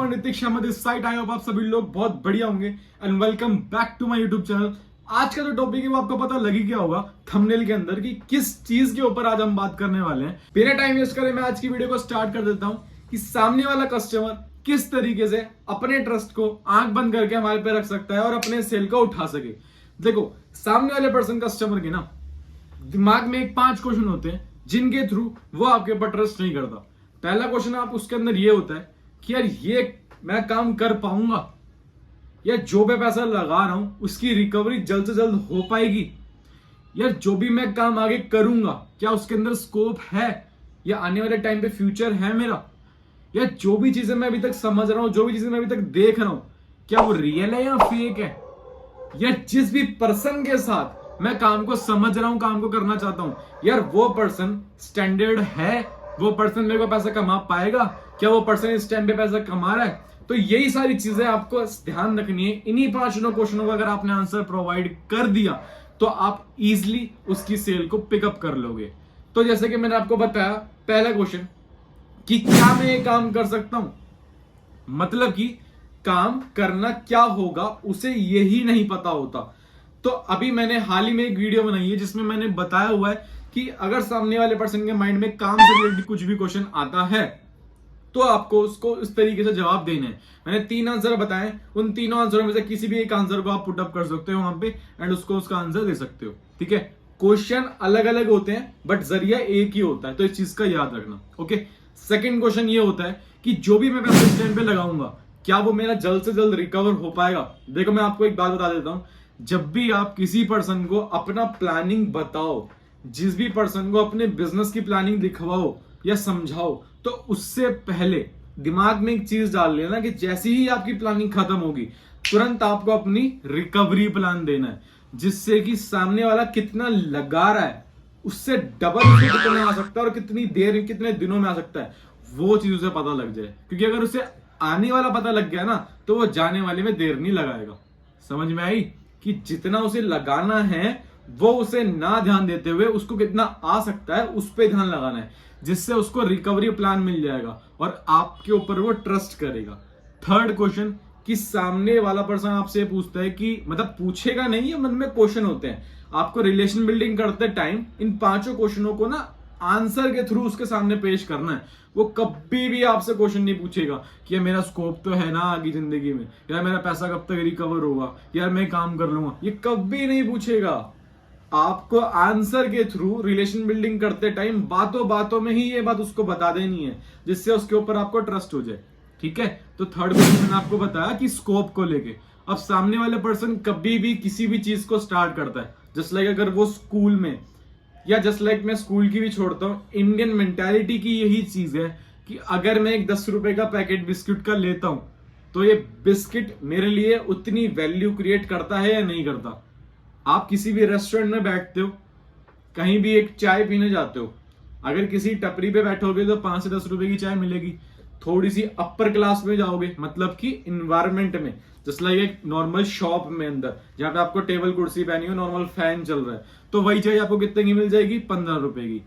Everyone, Hrithik Sharma this side. I hope आप सभी लोग बहुत बढ़िया होंगे and welcome back to my YouTube channel. आज का जो टॉपिक है वो आपको पता लगी क्या होगा थंबनेल के अंदर कि किस चीज के ऊपर आज हम बात करने वाले हैं। बिना टाइम वेस्ट करे मैं आज की वीडियो को स्टार्ट कर देता हूं कि सामने वाला कस्टमर किस तरीके से अपने ट्रस्ट को आंख बंद करके हमारे पे रख सकता है और अपने सेल को उठा सके। देखो, सामने वाले पर्सन कस्टमर के ना दिमाग में एक 5 क्वेश्चन होते हैं जिनके थ्रू वो आपके ऊपर ट्रस्ट नहीं करता। पहला क्वेश्चन आप उसके अंदर ये होता है कि यार ये मैं काम कर पाऊंगा, या जो मैं पैसा लगा रहा हूं उसकी रिकवरी जल्द से जल्द हो पाएगी, यार जो भी मैं काम आगे करूंगा क्या उसके अंदर स्कोप है, या आने वाले टाइम पे फ्यूचर है मेरा, या जो भी चीजें मैं अभी तक समझ रहा हूं, जो भी चीजें मैं अभी तक देख रहा हूं क्या वो रियल है या फेक है, या जिस भी पर्सन के साथ मैं काम को समझ रहा हूं, काम को करना चाहता हूं, यार वो पर्सन स्टैंडर्ड है, वो पर्सन मेरे को पैसा कमा पाएगा, क्या वो पर्सन इस टाइम पे पैसा कमा रहा है। तो यही सारी चीजें आपको ध्यान रखनी है। इन्हीं 5 क्वेश्चनों का अगर आपने आंसर प्रोवाइड कर दिया तो आप इजीली उसकी सेल को पिकअप कर लोगे। तो जैसे कि मैंने आपको बताया, पहला क्वेश्चन कि क्या मैं ये काम कर सकता हूं, मतलब कि काम करना क्या होगा उसे यही नहीं पता होता। तो अभी मैंने हाल ही में एक वीडियो बनाई है जिसमें मैंने बताया हुआ है कि अगर सामने वाले पर्सन के माइंड में काम से रिलेटेड कुछ भी क्वेश्चन आता है तो आपको उसको इस तरीके से जवाब देना है। मैंने 3 आंसर बताए, उन तीनों आंसरों में से किसी भी एक आंसर को आप पुट अप कर सकते हो वहां पे एंड उसको उसका आंसर दे सकते हो। ठीक है, क्वेश्चन अलग अलग होते हैं बट जरिया एक ही होता है, तो इस चीज का याद रखना। ओके, सेकंड क्वेश्चन ये होता है कि जो भी मैं पैसा इस टाइम पे लगाऊंगा क्या वो मेरा जल्द से जल्द रिकवर हो पाएगा। देखो, मैं आपको एक बात बता देता हूं, जब भी आप किसी पर्सन को अपना प्लानिंग बताओ, जिस भी पर्सन को अपने बिजनेस की प्लानिंग दिखवाओ या समझाओ, तो उससे पहले दिमाग में एक चीज डाल लेना कि जैसी ही आपकी प्लानिंग खत्म होगी तुरंत आपको अपनी रिकवरी प्लान देना है, जिससे कि सामने वाला कितना लगा रहा है उससे डबल कितना आ सकता है और कितनी देर कितने दिनों में आ सकता है वो चीज उसे पता लग जाए। क्योंकि अगर उसे आने वाला पता लग गया ना तो वो जाने वाले में देर नहीं लगाएगा। समझ में आई कि जितना उसे लगाना है वो उसे ना ध्यान देते हुए उसको कितना आ सकता है उस पर ध्यान लगाना है, जिससे उसको रिकवरी प्लान मिल जाएगा और आपके ऊपर वो ट्रस्ट करेगा। थर्ड क्वेश्चन कि सामने वाला पर्सन आपसे पूछता है कि मतलब पूछेगा नहीं, ये मन में क्वेश्चन होते हैं। आपको रिलेशन बिल्डिंग करते टाइम इन 5 क्वेश्चनों को ना आंसर के थ्रू उसके सामने पेश करना है। वो कभी भी आपसे क्वेश्चन नहीं पूछेगा कि यार मेरा स्कोप तो है ना आगे जिंदगी में, यार मेरा पैसा कब तक रिकवर होगा, यार मैं काम कर लूंगा, ये कभी नहीं पूछेगा। आपको आंसर के थ्रू रिलेशन बिल्डिंग करते टाइम बातों बातों में ही ये बात उसको बता देनी है, जिससे उसके ऊपर आपको ट्रस्ट हो जाए। ठीक है, तो थर्ड क्वेश्चन मैंने आपको बताया कि स्कोप को लेके। अब सामने वाले पर्सन कभी भी किसी भी चीज को स्टार्ट करता है, जस्ट लाइक अगर वो स्कूल में, या जस्ट लाइक मैं स्कूल की भी छोड़ता हूँ, इंडियन मेंटालिटी की यही चीज है कि अगर मैं एक 10 रुपए का पैकेट बिस्किट का लेता हूं तो ये बिस्किट मेरे लिए उतनी वैल्यू क्रिएट करता है या नहीं करता। आप किसी भी रेस्टोरेंट में बैठते हो, कहीं भी एक चाय पीने जाते हो, अगर किसी टपरी पे बैठोगे तो 5 से 10 रुपए की चाय मिलेगी। थोड़ी सी अपर क्लास में जाओगे, मतलब कि इन्वायरमेंट में, जस्ट लाइक एक नॉर्मल शॉप में अंदर जहां पे आपको टेबल कुर्सी पहनी हो, नॉर्मल फैन चल रहा है, तो वही चाय आपको कितने की मिल जाएगी, 15 रुपए की।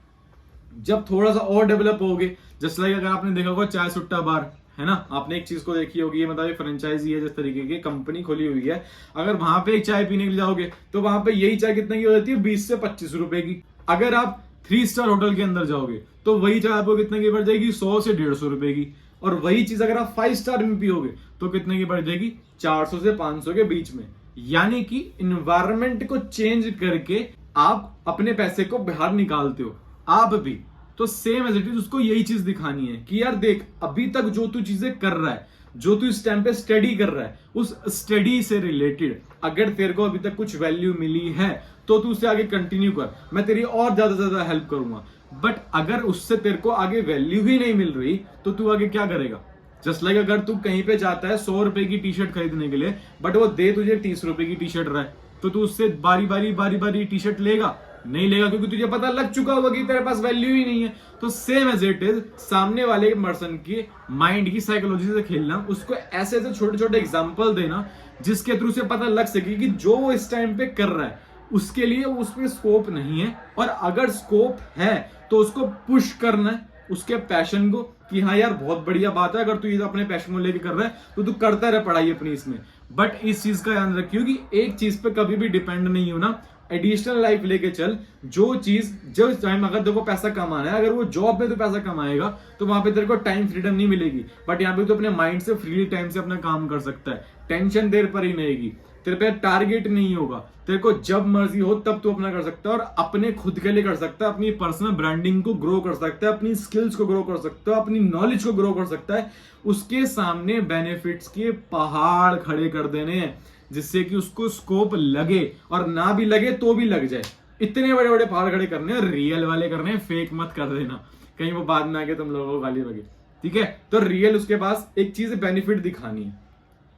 जब थोड़ा सा और डेवलप होगे, जस्ट लाइक अगर आपने देखा होगा चाय सुट्टा बार है ना, आपने एक चीज को देखी होगी, ये मतलब फ्रेंचाइजी है, जिस तरीके की कंपनी खोली हुई है, अगर वहां पे एक चाय पीने के लिए जाओगे तो वहां पे यही चाय कितने की हो जाती है, 20 से 25 रुपए की। अगर आप 3 स्टार होटल के अंदर जाओगे तो वही चाय आपको कितने की पड़ जाएगी, 100 से 150 रुपए की। और वही चीज अगर आप 5 स्टार में पियोगे तो कितने की पड़ जाएगी, 400 से 500 के बीच में। यानी कि इन्वायरमेंट को चेंज करके आप अपने पैसे को बाहर निकालते हो। आप भी तो सेम एज इट इज उसको यही चीज दिखानी है कि यार देख, अभी तक जो तू चीजें कर रहा है, जो तू इस टाइम पे स्टडी कर रहा है, उस स्टडी से रिलेटेड अगर तेरे को अभी तक कुछ वैल्यू मिली है तो तू उसे आगे कंटिन्यू कर, मैं तेरी और ज्यादा से ज्यादा हेल्प करूंगा। बट अगर उससे तेरे को आगे वैल्यू ही नहीं मिल रही तो तू आगे क्या करेगा। जस्ट लाइक अगर तू कहीं पे जाता है 100 रुपए की टी शर्ट खरीदने के लिए, बट वो दे तुझे 30 रुपए की टी शर्ट रहा है, तो तू उससे बारी बारी टी शर्ट लेगा, नहीं लेगा, क्योंकि तुझे पता लग चुका होगा कि तेरे पास वैल्यू ही नहीं है। तो सेम एज इट इज सामने वाले पर्सन की माइंड की साइकोलॉजी से खेलना, उसको ऐसे ऐसे छोटे छोटे एग्जांपल देना जिसके थ्रू से पता लग सके कि जो वो इस टाइम पे कर रहा है उसके लिए उसमें स्कोप नहीं है, और अगर स्कोप है तो उसको पुश करना है, उसके पैशन को कि हाँ यार बहुत बढ़िया बात है, अगर तू ये अपने पैशन को लेके कर रहा है तो तू करता रहे पढ़ाई अपनी इसमें। बट इस चीज का ध्यान रखियो कि एक चीज पे कभी भी डिपेंड नहीं हो ना, एडिशनल लाइफ लेके चल। जो चीज जो टाइम अगर देखो पैसा कमाना है, अगर वो जॉब में तो पैसा कमाएगा तो वहां पे तेरे को टाइम फ्रीडम नहीं मिलेगी, बट यहाँ पे तो अपने माइंड से फ्रीली टाइम से अपना काम कर सकता है। टेंशन तेरे पर ही नहीं रहेगी, तेरे पे टारगेट नहीं होगा, तेरे को जब मर्जी हो तब तू अपना कर सकता है और अपने खुद के लिए कर सकता है, अपनी पर्सनल ब्रांडिंग को ग्रो कर सकता है, अपनी स्किल्स को ग्रो कर सकता है, अपनी नॉलेज को ग्रो कर सकता है। उसके सामने बेनिफिट्स के पहाड़ खड़े कर देने हैं जिससे कि उसको स्कोप लगे, और ना भी लगे तो भी लग जाए। इतने बड़े बड़े पहाड़ खड़े करने हैं, रियल वाले करने हैं, फेक मत कर देना कहीं वो बाद में आके तुम लोगों को गाली बगे। ठीक है, तो रियल उसके पास एक चीज बेनिफिट दिखानी है,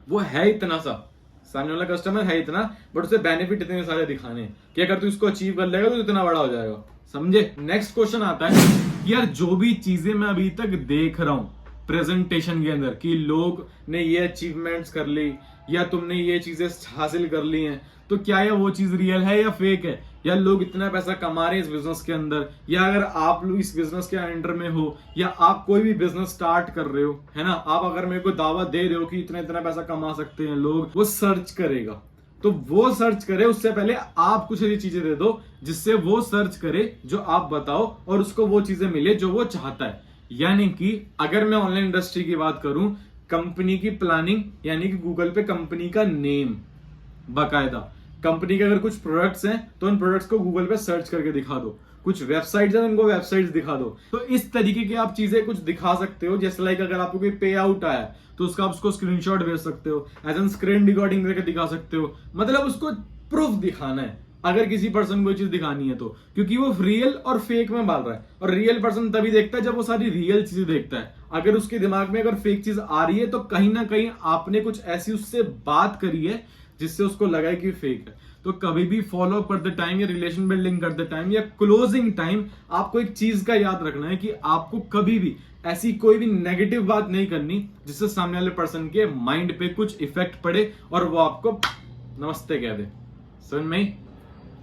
वो है इतना सा, सामने वाला कस्टमर है इतना, बट उसे बेनिफिट इतने सारे दिखाने हैं कि अगर तू इसको अचीव कर लेगा तो इतना बड़ा हो जाएगा। समझे? नेक्स्ट क्वेश्चन आता है कि यार जो भी चीजें मैं अभी तक देख रहा हूं प्रेजेंटेशन के अंदर कि लोग ने ये अचीवमेंट्स कर ली या तुमने ये चीजें हासिल कर ली हैं, तो क्या ये वो चीज रियल है या फेक है, या लोग इतना पैसा कमा रहे हैं इस बिजनेस के अंदर, या अगर आप लोग इस बिजनेस के अंडर में हो या आप कोई भी बिजनेस स्टार्ट कर रहे हो, है ना, आप अगर मेरे को दावा दे रहे हो कि इतना इतना पैसा कमा सकते हैं लोग, वो सर्च करेगा। तो वो सर्च करे उससे पहले आप कुछ ऐसी चीजें दे दो जिससे वो सर्च करे जो आप बताओ और उसको वो चीजें मिले जो वो चाहता है। यानी कि अगर मैं ऑनलाइन इंडस्ट्री की बात करूं, कंपनी की प्लानिंग, यानी कि गूगल पे कंपनी का नेम, बाकायदा कंपनी के अगर कुछ प्रोडक्ट्स हैं तो उन प्रोडक्ट्स को गूगल पे सर्च करके दिखा दो, कुछ वेबसाइट्स हैं उनको वेबसाइट्स दिखा दो। तो इस तरीके की आप चीजें कुछ दिखा सकते हो। जैसे लाइक अगर आपको कोई पे आउट आया तो उसका आप उसको स्क्रीनशॉट भेज सकते हो, एज एन स्क्रीन रिकॉर्डिंग करके दिखा सकते हो। मतलब उसको प्रूफ दिखाना है अगर किसी पर्सन को चीज दिखानी है तो, क्योंकि वो रियल और फेक में बाल रहा है, और रियल पर्सन तभी देखता है जब वो सारी रियल चीजें देखता है। अगर उसके दिमाग में अगर फेक चीज आ रही है तो कहीं ना कहीं आपने कुछ ऐसी उससे बात करी है जिससे उसको लगा है कि फेक है। तो कभी भी फॉलो करते टाइम या रिलेशन बिल्डिंग करते टाइम या क्लोजिंग टाइम आपको एक चीज का याद रखना है कि आपको कभी भी ऐसी कोई भी नेगेटिव बात नहीं करनी जिससे सामने वाले पर्सन के माइंड पे कुछ इफेक्ट पड़े और वो आपको नमस्ते कह दे। समझ में?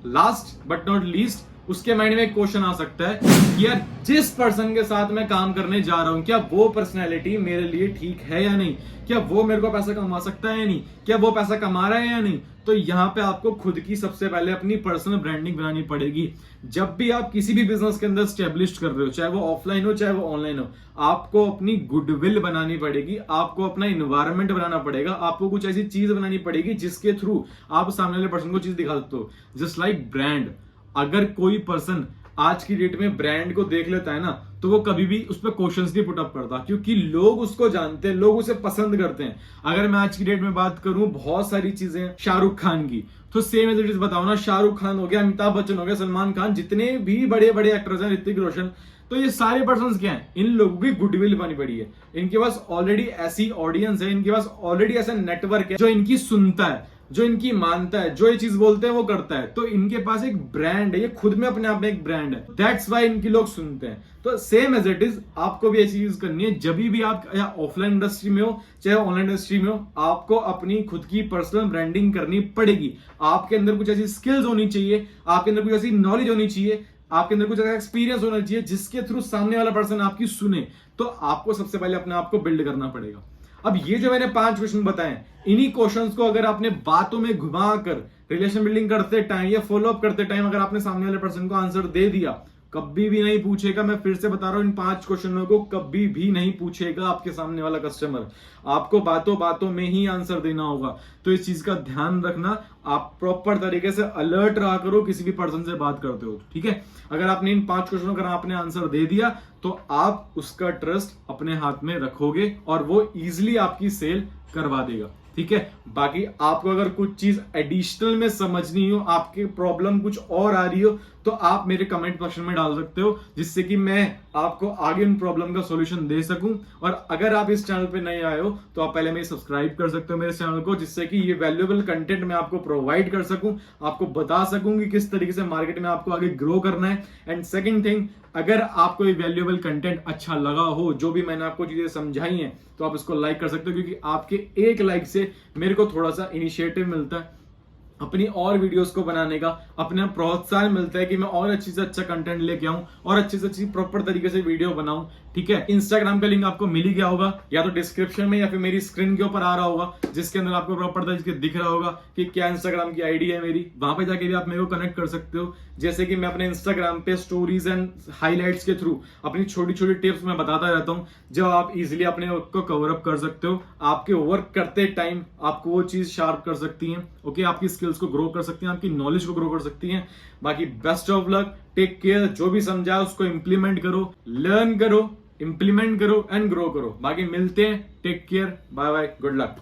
लास्ट बट नॉट लीस्ट, उसके माइंड में एक क्वेश्चन आ सकता है कि यार जिस पर्सन के साथ मैं काम करने जा रहा हूं क्या वो पर्सनैलिटी मेरे लिए ठीक है या नहीं, क्या वो मेरे को पैसा कमा सकता है या नहीं, क्या वो पैसा कमा रहा है या नहीं। तो यहाँ पे आपको खुद की सबसे पहले अपनी पर्सनल ब्रांडिंग बनानी पड़ेगी। जब भी आप किसी भी बिजनेस के अंदर स्टेब्लिश कर रहे हो, चाहे वो ऑफलाइन हो चाहे वो ऑनलाइन हो, आपको अपनी गुडविल बनानी पड़ेगी, आपको अपना इन्वायरमेंट बनाना पड़ेगा, आपको कुछ ऐसी चीज बनानी पड़ेगी जिसके थ्रू आप सामने वाले पर्सन को चीज दिखा सकते हो। जस्ट लाइक ब्रांड, अगर कोई पर्सन आज की डेट में ब्रांड को देख लेता है ना तो वो कभी भी उस पर क्वेश्चंस नहीं पुट अप करता, क्योंकि लोग उसको जानते हैं, लोग उसे पसंद करते हैं। अगर मैं आज की डेट में बात करूं बहुत सारी चीजें शाहरुख खान की, तो सेम एज इट इज बताओ ना, शाहरुख खान हो गया, अमिताभ बच्चन हो गया, सलमान खान, जितने भी बड़े बड़े एक्टर्स हैं, ऋतिक रोशन, तो ये सारे पर्सन क्या हैं, इन लोगों की गुडविल बनी पड़ी है। इनके पास ऑलरेडी ऐसी ऑडियंस है, इनके पास ऑलरेडी ऐसा नेटवर्क है जो इनकी सुनता है, जो इनकी मानता है, जो ये चीज बोलते हैं वो करता है। तो इनके पास एक ब्रांड है, ये खुद में अपने आप में एक ब्रांड है। दैट्स वाई इनकी लोग सुनते हैं। तो सेम एज इट इज आपको भी ऐसी चीज करनी है। जब भी आप या ऑफलाइन इंडस्ट्री में हो चाहे ऑनलाइन इंडस्ट्री में हो, आपको अपनी खुद की पर्सनल ब्रांडिंग करनी पड़ेगी। आपके अंदर कुछ ऐसी स्किल्स होनी चाहिए, आपके अंदर कुछ ऐसी नॉलेज होनी चाहिए, आपके अंदर कुछ ऐसा एक्सपीरियंस होना चाहिए जिसके थ्रू सामने वाला पर्सन आपकी सुने। तो आपको सबसे पहले अपने आप को बिल्ड करना पड़ेगा। अब ये जो मैंने 5 क्वेश्चन बताए, इन्हीं क्वेश्चंस को अगर आपने बातों में घुमाकर रिलेशन बिल्डिंग करते टाइम या फॉलो अप करते टाइम अगर आपने सामने वाले पर्सन को आंसर दे दिया, कभी भी नहीं पूछेगा, मैं फिर से बता रहा हूं, इन 5 क्वेश्चनों को कभी भी नहीं पूछेगा आपके सामने वाला कस्टमर। आपको बातों बातों में ही आंसर देना होगा। तो इस चीज का ध्यान रखना, आप प्रॉपर तरीके से अलर्ट रहा करो किसी भी पर्सन से बात करते हो। ठीक है, अगर आपने इन 5 क्वेश्चनों का आपने आंसर दे दिया तो आप उसका ट्रस्ट अपने हाथ में रखोगे और वो इजिली आपकी सेल करवा देगा। ठीक है, बाकी आपको अगर कुछ चीज एडिशनल में समझनी हो, आपके प्रॉब्लम कुछ और आ रही हो, तो आप मेरे कमेंट सेक्शन में डाल सकते हो, जिससे कि मैं आपको आगे इन प्रॉब्लम का सॉल्यूशन दे सकूं। और अगर आप इस चैनल पे नए आए हो तो आप पहले मेरे सब्सक्राइब कर सकते हो मेरे चैनल को, जिससे कि ये वैल्यूएबल कंटेंट मैं आपको प्रोवाइड कर सकूं, आपको बता सकूं कि किस तरीके से मार्केट में आपको आगे ग्रो करना है। एंड सेकंड थिंग, अगर आपको ये वैल्यूएबल कंटेंट अच्छा लगा हो, जो भी मैंने आपको चीजें समझाई हैं, तो आप इसको लाइक कर सकते हो, क्योंकि आपके एक लाइक से मेरे को थोड़ा सा इनिशिएटिव मिलता है, अपनी और वीडियोस को बनाने का अपना प्रोत्साहन मिलता है कि मैं और अच्छी से अच्छा कंटेंट लेके आऊं और अच्छी से अच्छी प्रॉपर तरीके से वीडियो बनाऊं। ठीक है, इंस्टाग्राम का लिंक आपको मिल ही गया होगा, या तो डिस्क्रिप्शन में या फिर मेरी स्क्रीन के ऊपर आ रहा होगा, जिसके अंदर आपको प्रॉपर तरीके से दिख रहा होगा कि क्या इंस्टाग्राम की आईडी है मेरी। वहां पे जाके भी आप मेरे को कनेक्ट कर सकते हो। जैसे कि मैं अपने इंस्टाग्राम पे स्टोरीज एंड हाईलाइट्स के थ्रू अपनी छोटी छोटी टिप्स मैं बताता रहता हूं, जो आप इजिली अपने वर्क को कवर अप कर सकते हो। आपके वर्क करते टाइम आपको वो चीज शार्प कर सकती है। ओके, आपकी स्किल्स को ग्रो कर सकती हैं, आपकी नॉलेज को ग्रो कर सकती हैं। बाकी best of luck, take care. जो भी समझा उसको इंप्लीमेंट करो, लर्न करो, इंप्लीमेंट करो एंड ग्रो करो। बाकी मिलते हैं, take care, bye bye, good luck.